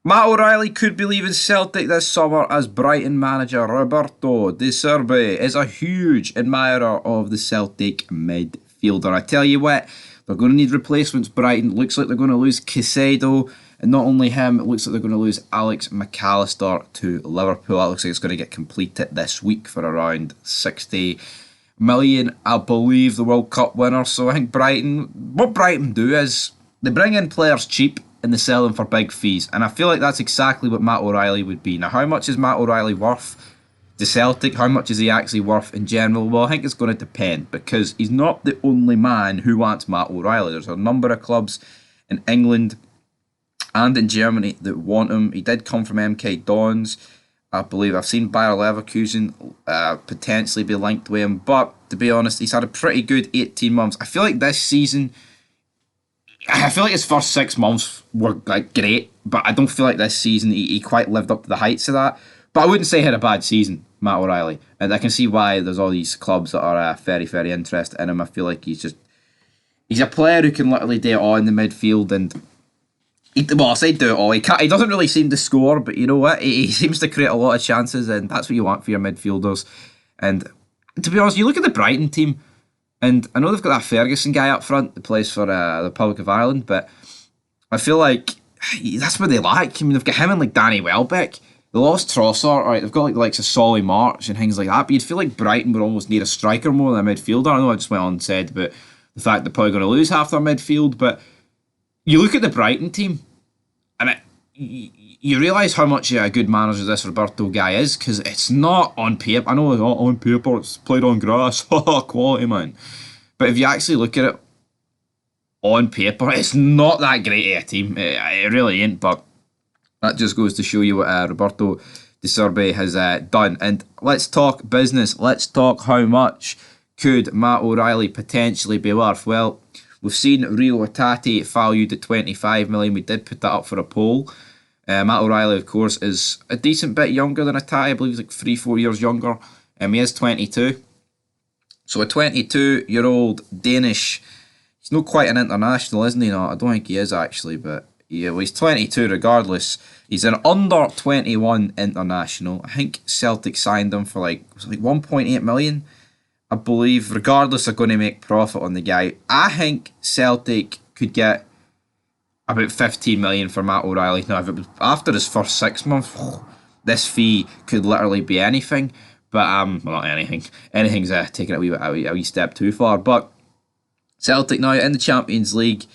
Matt O'Reilly could be leaving Celtic this summer as Brighton manager Roberto De Zerbi is a huge admirer of the Celtic midfielder. I tell you what, they're going to need replacements. Brighton looks like they're going to lose Caicedo, and not only him, it looks like they're going to lose Alex McAllister to Liverpool. That looks like it's going to get completed this week for around 60 million, I believe, the World Cup winner. So I think what Brighton do is they bring in players cheap and they sell them for big fees. And I feel like that's exactly what Matt O'Reilly would be. Now, how much is Matt O'Reilly worth to Celtic? How much is he actually worth in general? Well, I think it's going to depend, because he's not the only man who wants Matt O'Reilly. There's a number of clubs in England and in Germany that want him. He did come from MK Dons, I believe. I've seen Bayer Leverkusen potentially be linked with him. But to be honest, he's had a pretty good 18 months. I feel like this season, his first 6 months were like great, but I don't feel like this season he quite lived up to the heights of that. But I wouldn't say he had a bad season, Matt O'Reilly. And I can see why there's all these clubs that are very, very interested in him. I feel like he's a player who can literally do it all in the midfield. And I say do it all. He doesn't really seem to score, but you know what? He seems to create a lot of chances, and that's what you want for your midfielders. And to be honest, you look at the Brighton team, and I know they've got that Ferguson guy up front that plays for the Republic of Ireland, but I feel like that's what they lack. I mean, they've got him and like Danny Welbeck. They lost Trossard, right? They've got like the likes of Solly March and things like that, but you'd feel like Brighton would almost need a striker more than a midfielder. I know I just went on and said about the fact they're probably going to lose half their midfield, but you look at the Brighton team, and you realise how much a good manager this Roberto guy is, because it's not on paper. I know it's not on paper, it's played on grass. Quality, man. But if you actually look at it on paper, it's not that great of a team. It really ain't, but that just goes to show you what Roberto De Zerbi has done. And let's talk business. Let's talk how much could Matt O'Reilly potentially be worth. Well, we've seen Rio Hatate valued at 25 million. We did put that up for a poll. Matt O'Reilly, of course, is a decent bit younger than Hatate. I believe he's like 3-4 years younger. He is 22. So a 22-year-old Danish, he's not quite an international, isn't he? No, I don't think he is actually, but yeah, well, he's 22 regardless. He's an under 21 international. I think Celtic signed him for like 1.8 million, I believe. Regardless, they're going to make profit on the guy. I think Celtic could get about 15 million for Matt O'Reilly. Now, if it was after his first 6 months, this fee could literally be anything. But well, not anything. Anything's taking it a wee step too far. But Celtic now in the Champions League.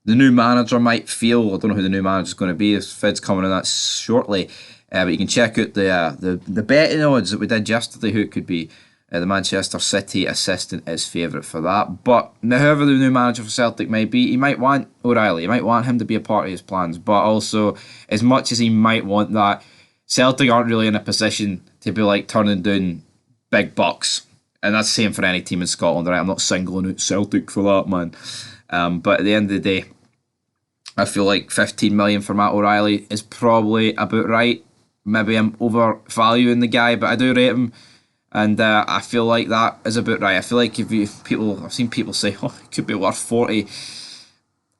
The new manager might feel, I don't know who the new manager is going to be. This Fid's coming on that shortly. But you can check out the betting odds that we did yesterday. Who it could be. The Manchester City assistant is favourite for that. But whoever the new manager for Celtic may be, he might want O'Reilly. He might want him to be a part of his plans. But also, as much as he might want that, Celtic aren't really in a position to be like turning down big bucks. And that's the same for any team in Scotland, right? I'm not singling out Celtic for that, man. But at the end of the day, I feel like 15 million for Matt O'Reilly is probably about right. Maybe I'm overvaluing the guy, but I do rate him. And I feel like that is about right. I feel like I've seen people say, oh, it could be worth 40.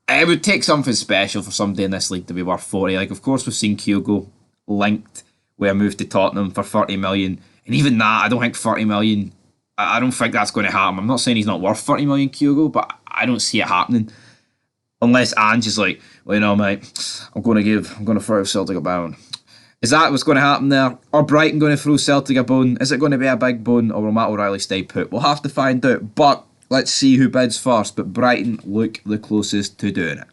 It would take something special for somebody in this league to be worth 40. Like, of course, we've seen Kyogo linked with a move to Tottenham for 30 million. And even that, I don't think 30 million, I don't think that's going to happen. I'm not saying he's not worth 30 million, Kyogo, but I don't see it happening. Unless Ange is like, well, you know, mate, I'm going to throw Celtic a bone. Is that what's going to happen there? Or Brighton going to throw Celtic a bone? Is it going to be a big bone, or will Matt O'Reilly stay put? We'll have to find out. But let's see who bids first. But Brighton look the closest to doing it.